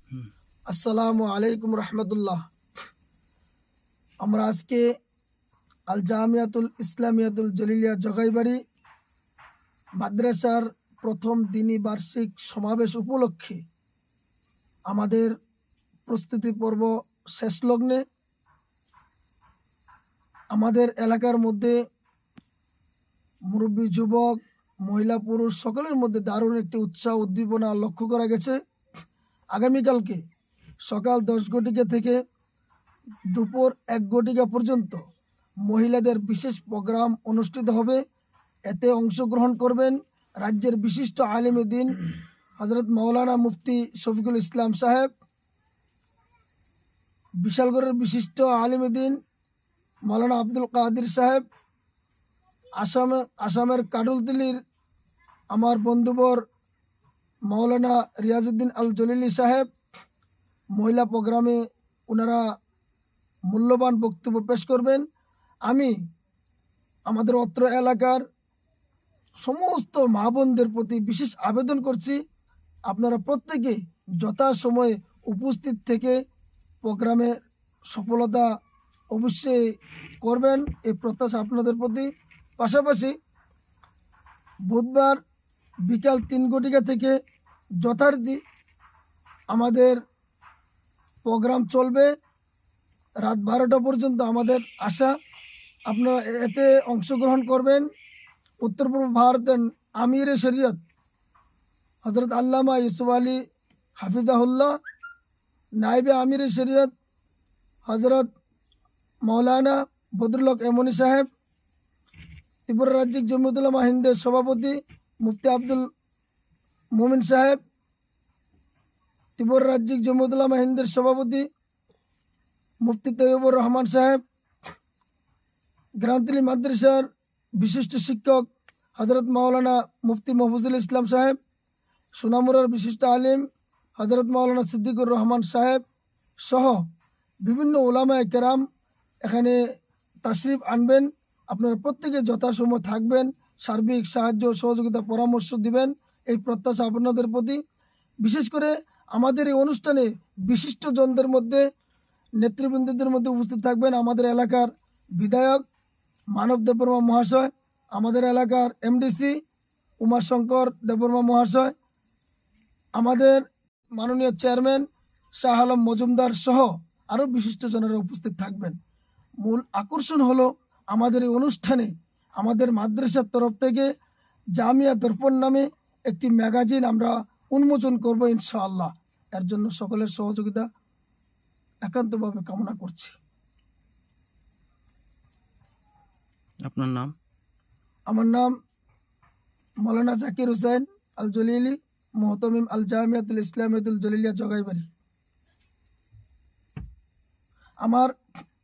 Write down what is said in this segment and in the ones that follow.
আসসালামু আলাইকুম রহমতুল্লাহ। আমরা আজকে আল জামিয়াতুল ইসলামিয়াতুল জলিলিয়া জগাইবাড়ি মাদ্রাসার প্রথম দিনী বার্ষিক সমাবেশ উপলক্ষে আমাদের প্রস্তুতি পর্ব শেষ লগ্নে আমাদের এলাকার মধ্যে মুরব্বী, যুবক, মহিলা, পুরুষ সকলের মধ্যে দারুণ একটি উৎসাহ উদ্দীপনা লক্ষ্য করা গেছে। আগামীকালকে সকাল 10 ঘটিকা থেকে দুপুর 1 ঘটিকা পর্যন্ত মহিলাদের বিশেষ প্রোগ্রাম অনুষ্ঠিত হবে। এতে অংশগ্রহণ করবেন রাজ্যের বিশিষ্ট আলিমে দিন হজরত মাওলানা মুফতি শফিকুল ইসলাম সাহেব, বিশালগড়ের বিশিষ্ট আলিমে দিন মাওলানা আব্দুল কাদির সাহেব, আসামের কাডুলদিল্লির আমার বন্ধুবর মাওলানা রিয়াজউদ্দিন আল জলিলি সাহেব। মহিলা প্রোগ্রামে ওনারা মূল্যবান বক্তব্য পেশ করবেন। আমি আমাদের অত্র এলাকার সমস্ত মা বোনদের প্রতি বিশেষ আবেদন করছি, আপনারা প্রত্যেকে যথাসময়ে উপস্থিত থেকে প্রোগ্রামে সফলতা অবশ্যই করবেন, এই প্রত্যাশা আপনাদের প্রতি। পাশাপাশি বুধবার বিকাল 3 ঘটিকা থেকে যথারীতি আমাদের প্রোগ্রাম চলবে রাত 12টা পর্যন্ত। আমাদের আশা আপনারা এতে অংশগ্রহণ করবেন। উত্তর পূর্ব ভারতের আমির শরীয়ত হজরত আল্লামা ইউসুফ আলী হাফিজাহুল্লাহ, নাইবে আমির শরীয়ত হজরত মৌলানা বদরুল এমনি সাহেব, ত্রিপুরা রাজ্যিক জমিয়ত উলামা হিন্দের সভাপতি মুফতি আব্দুল মোমিন সাহেব, ত্রিপুরা রাজ্যিক জমিয়ত উলামা হিন্দের সভাপতি মুফতি তৈয়বুর রহমান সাহেব, গ্রান্তিলি মাদ্রাসার বিশিষ্ট শিক্ষক হজরত মাওলানা মুফতি মহফুজুল ইসলাম সাহেব, সোনামুরার বিশিষ্ট আলিম হজরত মাওলানা সিদ্দিকুর রহমান সাহেব সহ বিভিন্ন ওলামায়ে কেরাম এখানে তাশরিফ আনবেন। আপনারা প্রত্যেকে যথাসময় থাকবেন, সার্বিক সাহায্য সহযোগিতা পরামর্শ দিবেন, এই প্রত্যাশা আপনাদের প্রতি। বিশেষ করে আমাদের এই অনুষ্ঠানে বিশিষ্ট জনদের মধ্যে, নেতৃবৃন্দদের মধ্যে উপস্থিত থাকবেন আমাদের এলাকার বিধায়ক মানব দেববর্মা মহাশয়, আমাদের এলাকার এমডিসি উমাশঙ্কর দেববর্মা মহাশয়, আমাদের মাননীয় চেয়ারম্যান শাহ আলম মজুমদার সহ আরও বিশিষ্ট জনেরা উপস্থিত থাকবেন। মূল আকর্ষণ হলো আমাদের এই অনুষ্ঠানে আমাদের মাদ্রাসার তরফ থেকে জামিয়া দর্পণ নামে একটি ম্যাগাজিন আমরা উন্মোচন করব ইনশাআল্লাহ। এর জন্য সকলের সহযোগিতা একান্তভাবে কামনা করছি। আপনার নাম? আমার নাম মৌলানা জাকির হুসাইন আল জলিলি, মুহতামিম আল জামিয়াতুল ইসলামিয়াতুল জলিলিয়া জগাইবাড়ি। আমার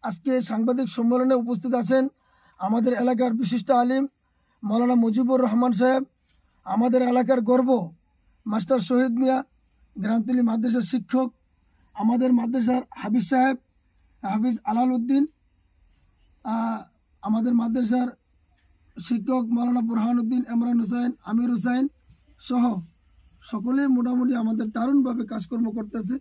আজকে সাংবাদিক সম্মেলনে উপস্থিত আছেন আমাদের এলাকার বিশিষ্ট আলিম মৌলানা মুজিবুর রহমান সাহেব, আমাদের এলাকার গর্ব মাস্টার শহীদ মিয়া, গ্রান্তিলি মাদ্রাসার শিক্ষক, আমাদের মাদ্রাসার হাফিজ সাহেব হাফিজ আলাল উদ্দিন, আমাদের মাদ্রাসার শিক্ষক মৌলানা বুরহান উদ্দিন, ইমরান হুসাইন, আমির হুসাইন সহ সকলেই মোটামুটি আমাদের দারুণভাবে কাজকর্ম করতেছে।